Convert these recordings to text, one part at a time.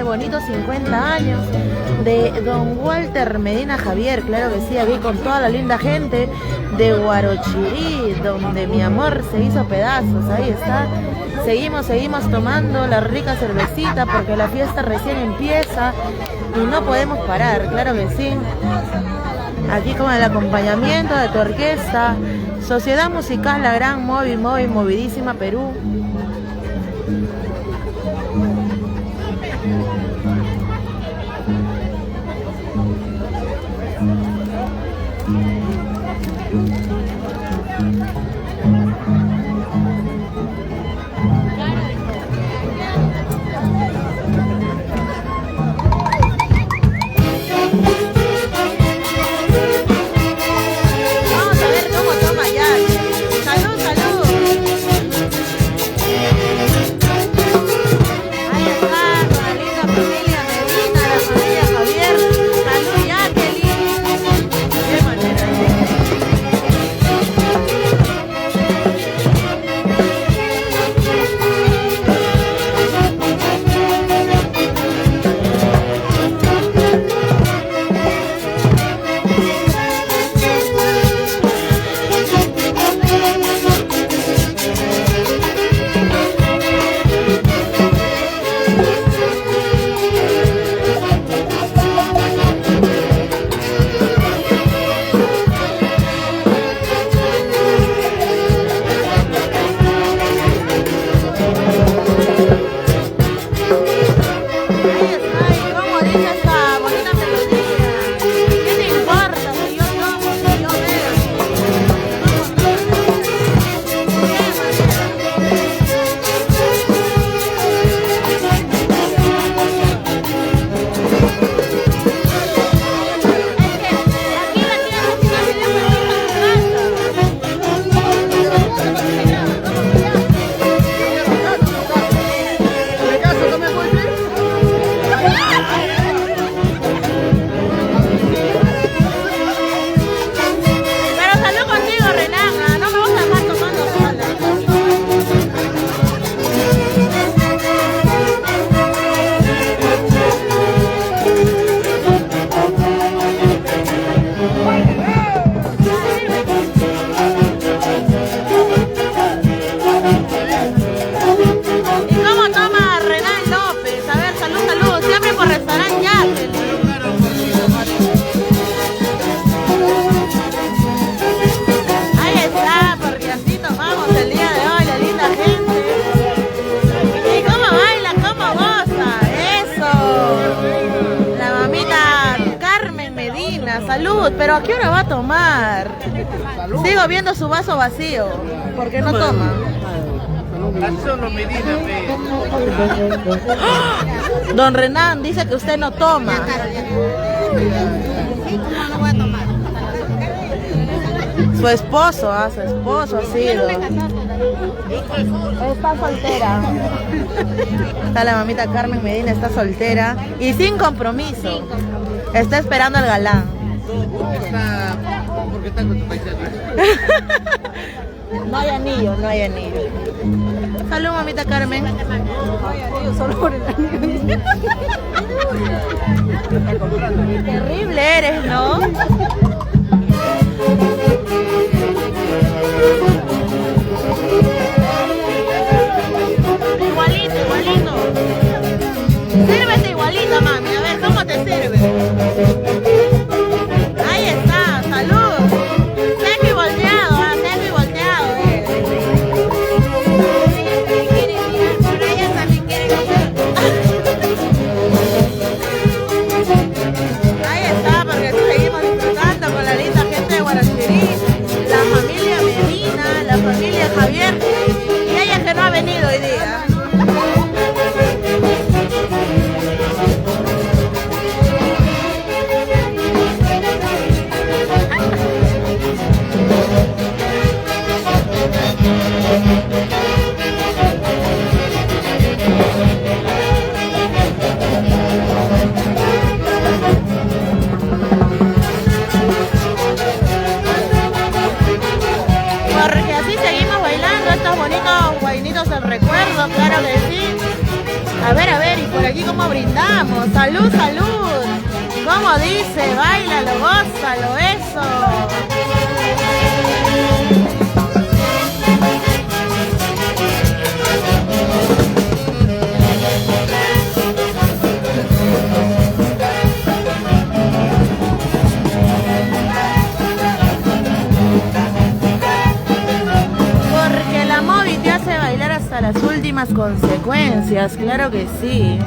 bonitos 50 años de don Walter Medina Javier, claro que sí, aquí con toda la linda gente de Huarochirí, donde mi amor se hizo pedazos, ahí está. Seguimos tomando la rica cervecita porque la fiesta recién empieza y no podemos parar, claro que sí. Aquí con el acompañamiento de tu orquesta, Sociedad Musical La Gran Movidísima Perú. Salud, pero ¿a qué hora va a tomar? Sigo viendo su vaso vacío, porque no toma. Don Renan dice que usted no toma. Su esposo ha sido. Está soltera. Está la mamita Carmen Medina, está soltera y sin compromiso. Está esperando al galán. ¿Por qué está con tu paisano? No hay anillo. Salud, mamita Carmen. No hay anillo, solo por el anillo. Terrible eres, ¿no? Igualito. Sírvete igualito, mami. A ver, ¿cómo te sirve? Ahí está, salud. Selfie volteado. Ahí está, porque seguimos disfrutando brindamos. Salud, salud. Como dice, bailalo, gózalo, eso. Porque la Moby te hace bailar hasta las últimas consecuencias, claro que sí.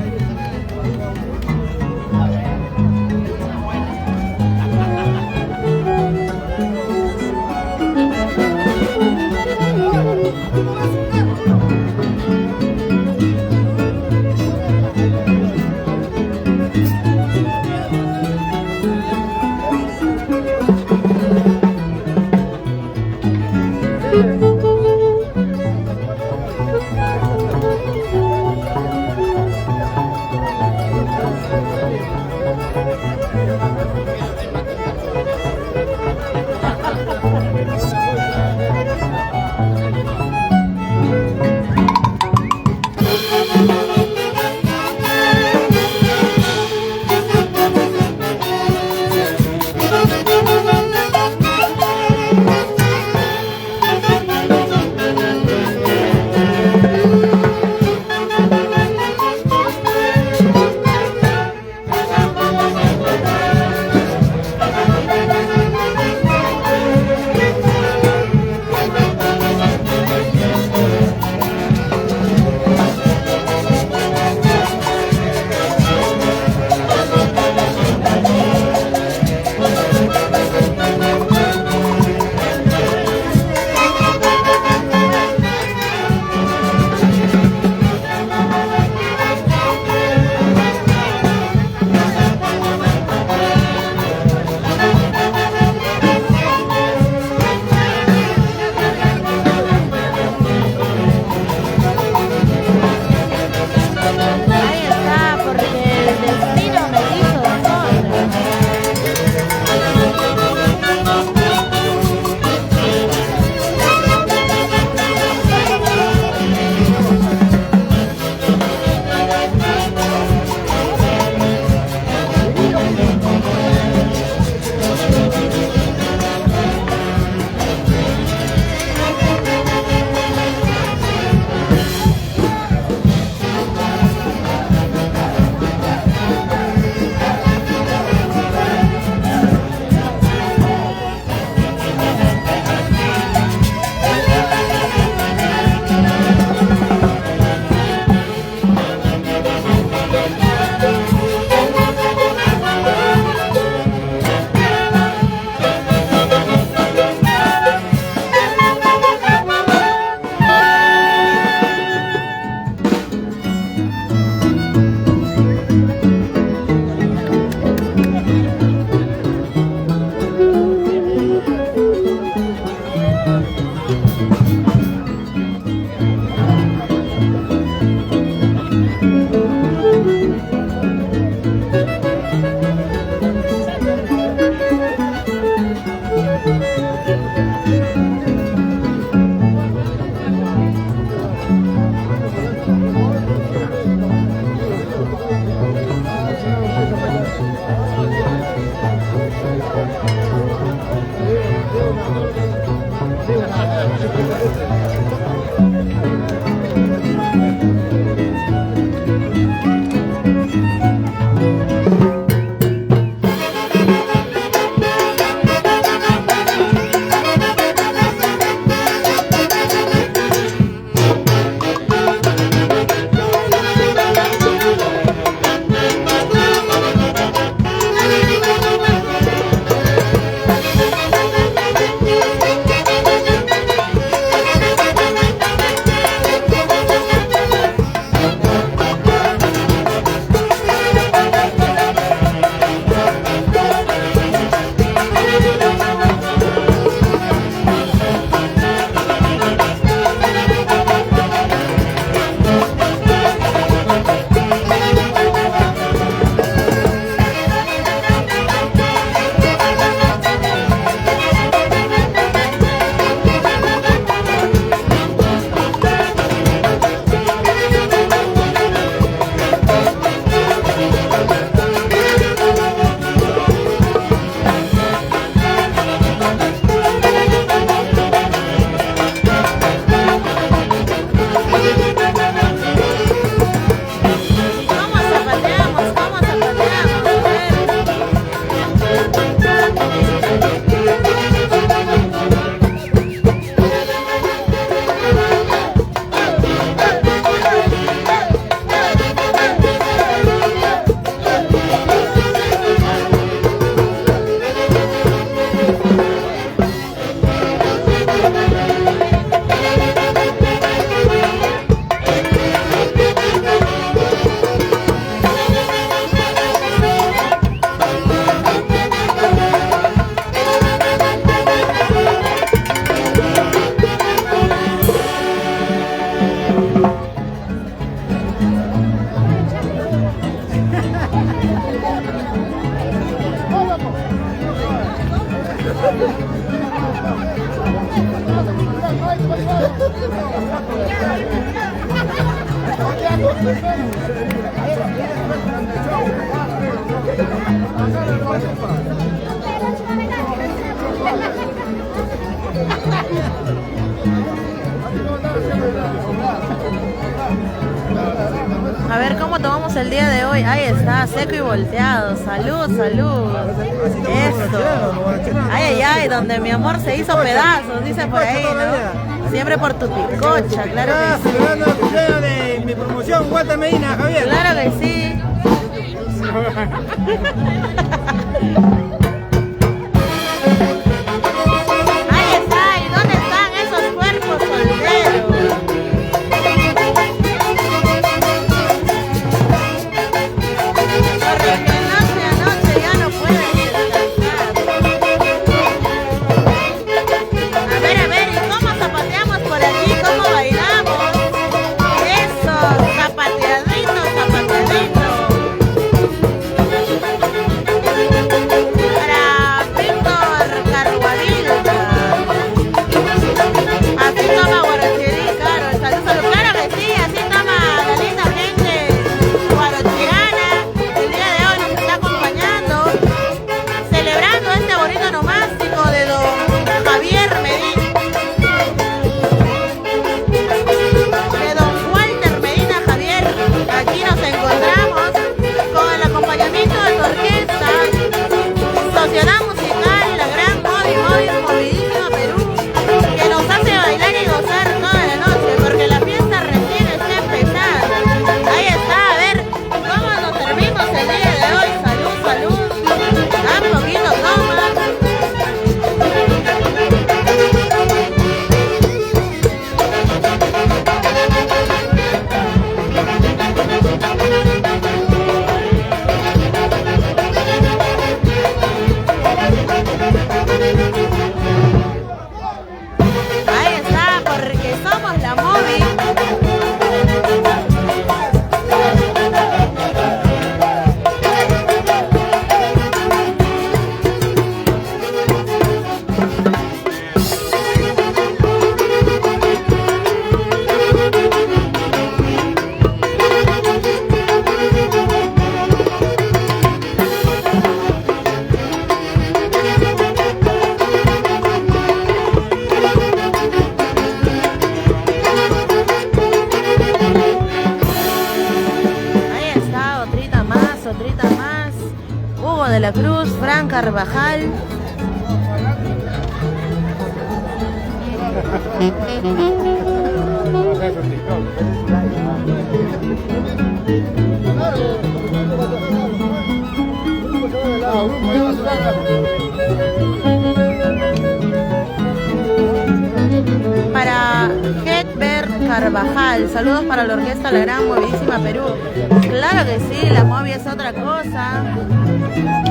A ver cómo tomamos el día de hoy. Ahí está, seco y volteado. Salud, salud. Eso. Ay, ay, ay, donde mi amor se hizo pedazos, dice por ahí, ¿no? Siempre por tu picocha, claro que sí. Celebrando el cumpleaños de mi promoción, Walter Medina, Javier. Claro que sí. Ahí está, ¿y dónde están esos cuerpos solteros? Porque noche a noche ya no pueden descansar. A ver, ¿y cómo zapateamos por aquí? ¿Cómo bailamos? Eso, zapateaditos, zapateaditos. Para Víctor Carguadilta. Así toma Guarochirí, claro. Salud, salud. Claro que sí, así toma la linda gente guarochirana. El día de hoy nos está acompañando, celebrando este bonito nomástico de don Javier Medina. De don Walter Medina Javier. Aquí nos encontramos con el acompañamiento de tu orquesta, Sociedad Musical, la gran Movidísima Perú, que nos hace bailar y gozar toda la noche, porque la fiesta recién está empezando. Ahí está, a ver, ¿cómo nos servimos el día de hoy? Salud, salud. Un poquito toma. Ahí está, porque somos la Movi. Ahí está, otrita más, otrita más. Hugo de la Cruz, Fran Carvajal. Para Hedbert Carvajal, saludos para la orquesta La Gran Movidísima Perú. Claro que sí, la Movi es otra cosa.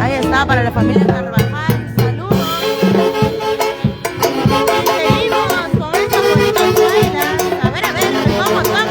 Ahí está, para la familia Carvajal, saludos. Seguimos con estos bonitos bailas. A ver, ¿cómo toca?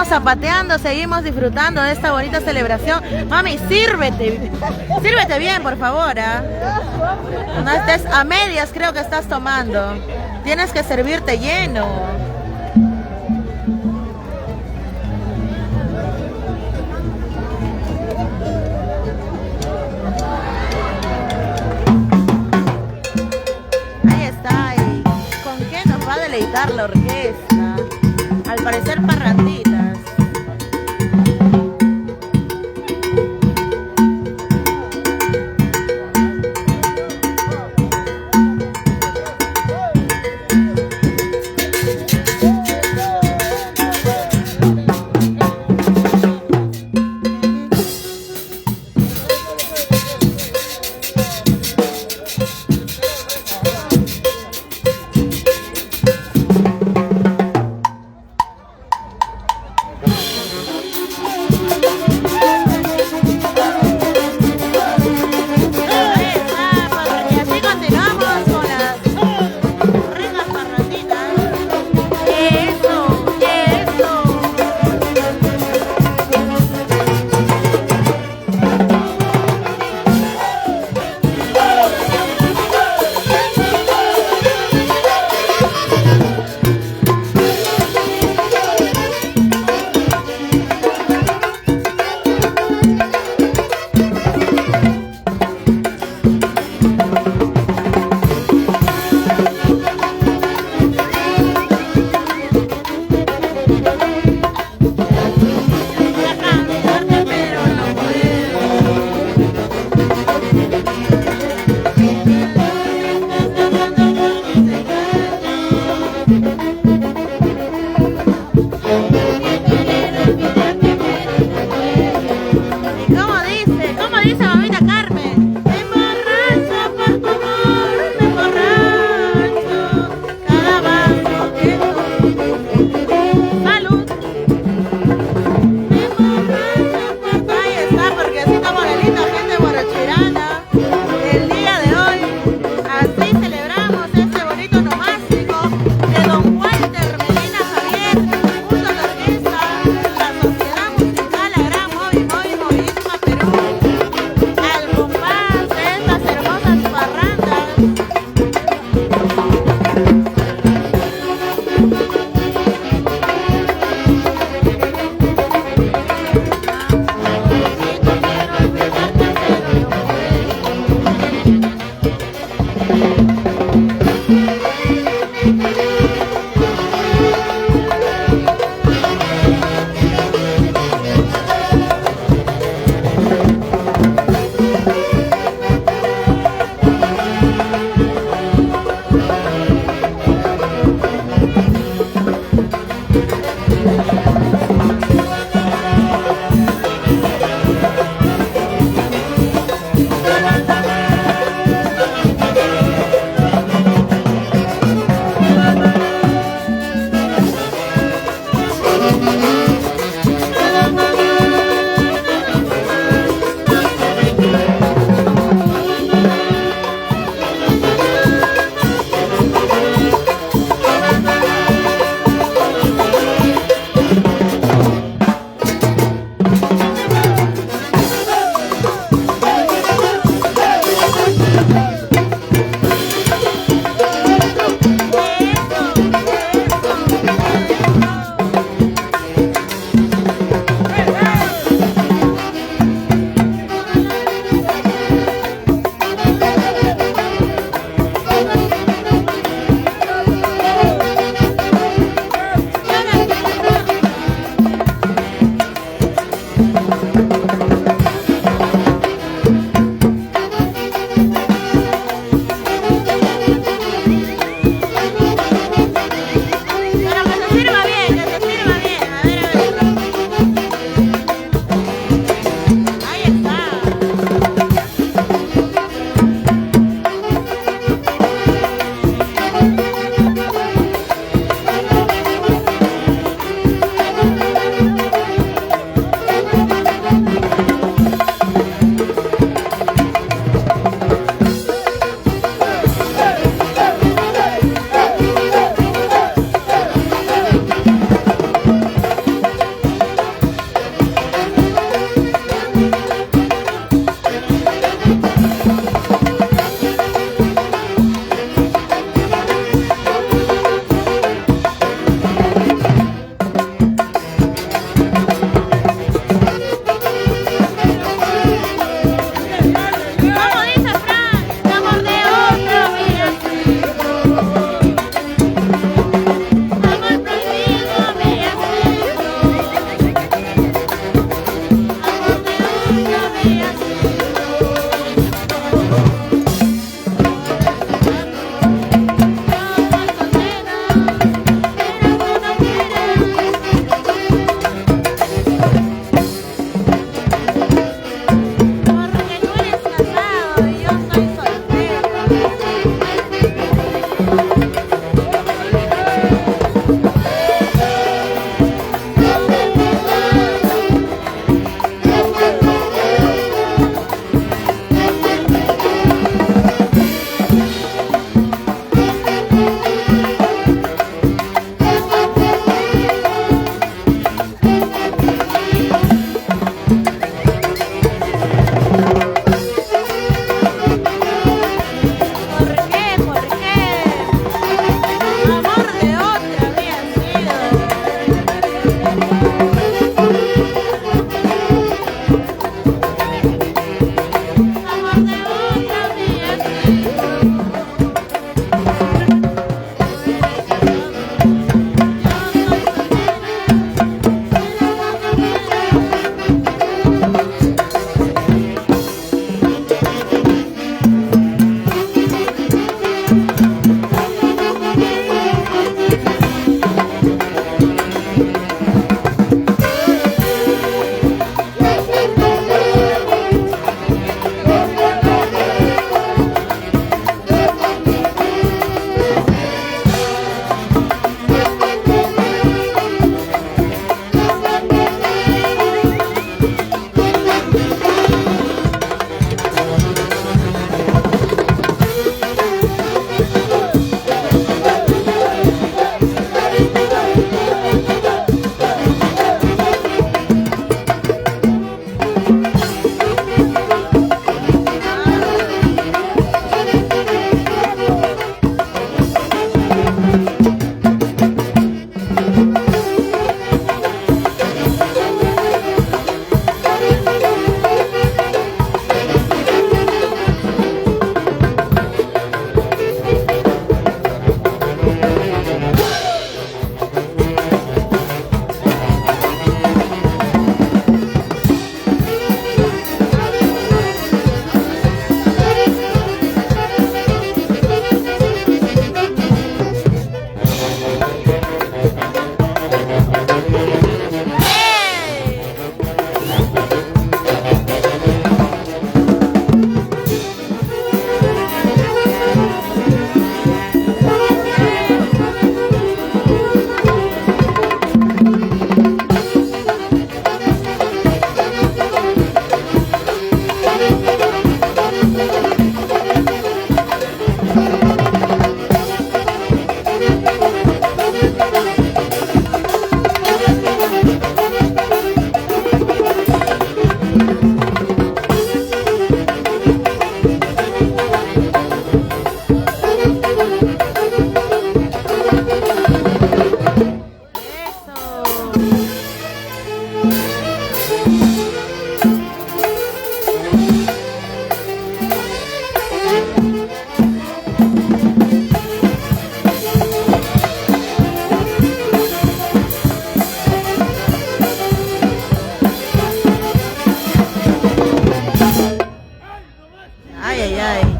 seguimos zapateando, seguimos disfrutando de esta bonita celebración. Mami, sírvete. Sírvete bien, por favor, ¿ah? No estés a medias, creo que estás tomando. Tienes que servirte lleno.